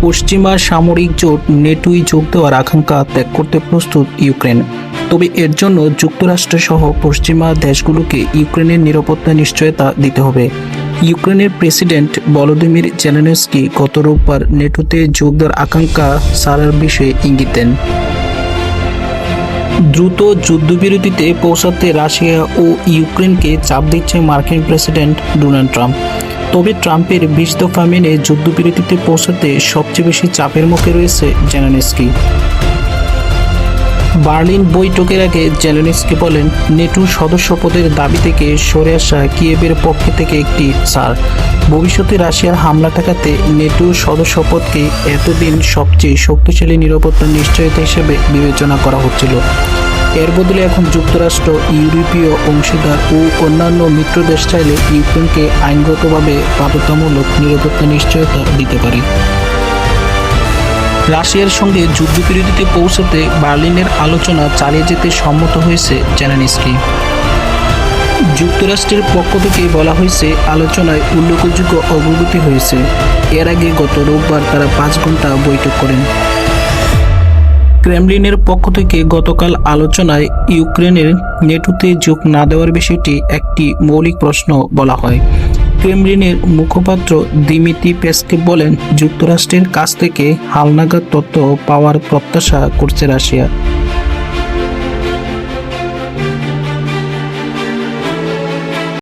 পশ্চিমা সামরিক জোট নেটোয় যোগ দেওয়ার আকাঙ্ক্ষা ত্যাগ করতে প্রস্তুত ইউক্রেন। তবে এর জন্য যুক্তরাষ্ট্রসহ পশ্চিমা দেশগুলোকে ইউক্রেনের নিরাপত্তা নিশ্চয়তা দিতে হবে। ইউক্রেনের প্রেসিডেন্ট ভলোদিমির জেলেনস্কি গত রোববার নেটোতে যোগ দেওয়ার আকাঙ্ক্ষা ছাড়ার বিষয়ে ইঙ্গিত দেন। দ্রুত যুদ্ধবিরতিতে পৌঁছাতে রাশিয়া ও ইউক্রেনকে চাপ দিচ্ছে মার্কিন প্রেসিডেন্ট ডোনাল্ড ট্রাম্প। তবে ট্রাম্পের 20 দফা মেনে যুদ্ধবিরতিতে পৌঁছাতে সবচেয়ে বেশি চাপের মুখে রয়েছে জেলেনস্কি। বার্লিন বৈঠকের আগে জেলেনস্কি বলেন, নেটোর সদস্যপদের দাবি থেকে সরে আসা কিয়েভের পক্ষ থেকে একটি ছাড়। ভবিষ্যতে রাশিয়ার হামলা ঠেকাতে নেটোর সদস্যপদকে এতদিন সবচেয়ে শক্তিশালী নিরাপত্তা নিশ্চয়তা হিসেবে বিবেচনা করা হচ্ছিল। এর বদলে এখন যুক্তরাষ্ট্র, ইউরোপীয় অংশীদার ও অন্যান্য মিত্র দেশ চাইলে ইউক্রেনকে আইনগতভাবে বাধ্যতামূলক নিরাপত্তা নিশ্চয়তা দিতে পারে। রাশিয়ার সঙ্গে যুদ্ধবিরতিতে পৌঁছাতে বার্লিনের আলোচনা চালিয়ে যেতে সম্মত হয়েছে জেলেনস্কি। যুক্তরাষ্ট্রের পক্ষ থেকে বলা হয়েছে, আলোচনায় উল্লেখযোগ্য অগ্রগতি হয়েছে। এর আগে গত রোববার তারা 5 ঘন্টা বৈঠক করেন। ক্রেমলিনের পক্ষ থেকে গতকাল আলোচনায় ইউক্রেনের নেটোতে যোগ না দেওয়ার বিষয়টি একটি মৌলিক প্রশ্ন বলা হয়। ক্রেমলিনের মুখপাত্র দিমিত্রি পেসকেভ বলেন, যুক্তরাষ্ট্রের কাছ থেকে হালনাগাদ তথ্য পাওয়ার প্রত্যাশা করছে রাশিয়া।